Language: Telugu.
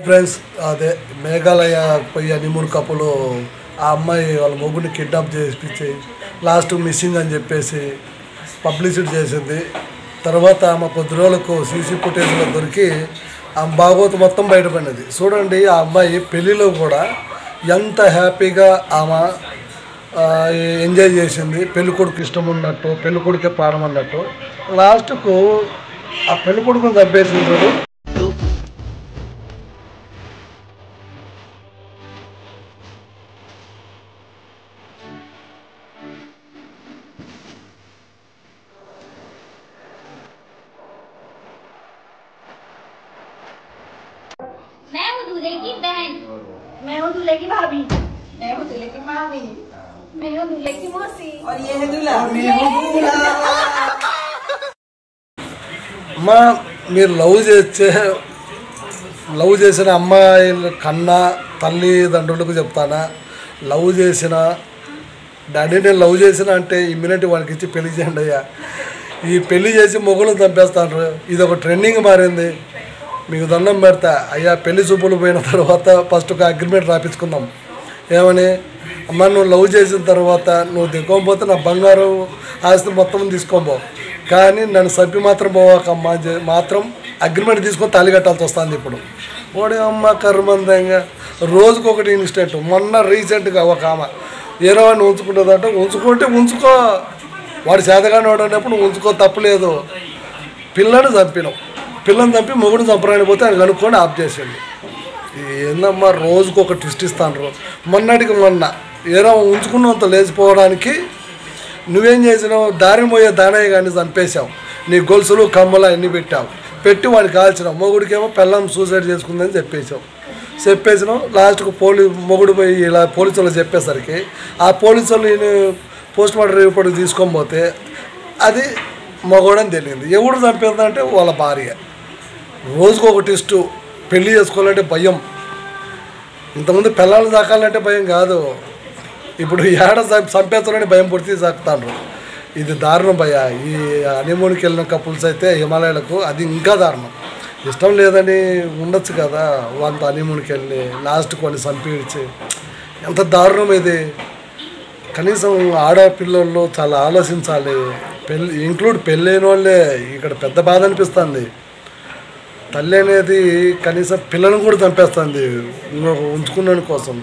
ఫ్రెండ్స్ అదే మేఘాలయ పోయి హనీమూన్ కప్పులు ఆ అమ్మాయి వాళ్ళ మొగుడిని కిడ్నాప్ చేసి లాస్ట్ మిస్సింగ్ అని చెప్పేసి పబ్లిసిటీ చేసింది. తర్వాత ఆమె కొద్ది రోజులకు సీసీ ఫుటేజ్లో దొరికి ఆ భాగవతం మొత్తం బయటపడినది. చూడండి ఆ అమ్మాయి పెళ్ళిలో కూడా ఎంత హ్యాపీగా ఆమె ఎంజాయ్ చేసింది. పెళ్ళికొడుకు ఇష్టం ఉన్నట్టు, పెళ్ళికొడుకే ప్రాణం అన్నట్టు. లాస్ట్కు ఆ పెళ్ళికొడుకుని చంపేసింది. मैं हूँ दूल्हे की बहन, मैं हूँ दूल्हे की भाभी, मैं हूँ दूल्हे की मामी मैं हूँ दूल्हे की मौसी और ये है दूल्हा। అమ్మా మీరు లవ్ చేసిన అమ్మాయిల కన్నా తల్లిదండ్రులకు చెప్తానా, లవ్ చేసిన డాడీ నేను లవ్ చేసిన అంటే ఇమ్యూనిటీ వానికి ఇచ్చి పెళ్లి చేయండి అయ్యా. ఈ పెళ్లి చేసి మొగులను చంపేస్తాను. ఇది ఒక ట్రెండింగ్ మారింది. మీకు దండం పెడతా అయ్యా. పెళ్లి చూపులు పోయిన తర్వాత ఫస్ట్ ఒక అగ్రిమెంట్ రాపించుకుందాం. ఏమని, అమ్మ నువ్వు లవ్ చేసిన తర్వాత నువ్వు దిక్కోకపోతే నా బంగారు ఆస్తి మొత్తం తీసుకోబో, కానీ నన్ను చంపి మాత్రం పోవాకమ్మా మాత్రం అగ్రిమెంట్ తీసుకొని తాళి కట్టాల్సి వస్తుంది. ఇప్పుడు ఓడి అమ్మ కర్మందంగా రోజుకొకటి ఇన్సిడెంట్. మొన్న రీసెంట్గా ఒక ఆమె ఏరో వాడిని ఉంచుకుంటుందంటే ఉంచుకుంటే ఉంచుకో, వాడు చేతగాని వాడు అన్నప్పుడు ఉంచుకో, తప్పులేదు. పిల్లని చంపినావు, పిల్లని చంపి మొగుడు చంపడానికి పోతే ఆయన కనుక్కొని ఆఫ్ చేసేయండి. ఏందమ్మా రోజుకొక ట్విస్ట్ ఇస్తాను. మొన్నటికి మొన్న ఏదో ఉంచుకున్నంత లేచిపోవడానికి నువ్వేం చేసినావు, దారిని పోయే దానయ్య కానీ చంపేశావు. నీ గొలుసులు కమ్మలు అన్నీ పెట్టి వాడికి కాల్చినావు. మొగుడికేమో పిల్లం సూసైడ్ చేసుకుందని చెప్పేసినావు. లాస్ట్కు మొగుడు పోయి ఇలా పోలీసు వాళ్ళు చెప్పేసరికి ఆ పోలీసు వాళ్ళు నేను పోస్ట్ మార్టం రిపోర్ట్ తీసుకొని పోతే అది మగోడని తెలియదు. ఎవడు చంపేదంటే వాళ్ళ భార్య. రోజుకు ఒక టెస్టు. పెళ్ళి చేసుకోవాలంటే భయం. ఇంతకుముందు పిల్లలు సాకాలంటే భయం కాదు, ఇప్పుడు ఏడ చంపేస్తారని భయం పుడితే సాకుతాను. ఇది దారుణం భయ. ఈ హనీమూన్కి వెళ్ళిన కపుల్స్ అయితే హిమాలయాలకు అది ఇంకా దారుణం. ఇష్టం లేదని ఉండొచ్చు కదా, వాళ్ళ హనీమూన్కి వెళ్ళి లాస్ట్ కొన్ని చంపించి ఎంత దారుణం ఇది. కనీసం ఆడపిల్లల్లో చాలా ఆలోచించాలి. పెళ్ళైన వాళ్ళే ఇక్కడ పెద్ద బాధ అనిపిస్తుంది. తల్లి అనేది కనీసం పిల్లలను కూడా చంపేస్తుంది ఇంకొక ఉంచుకున్న కోసం.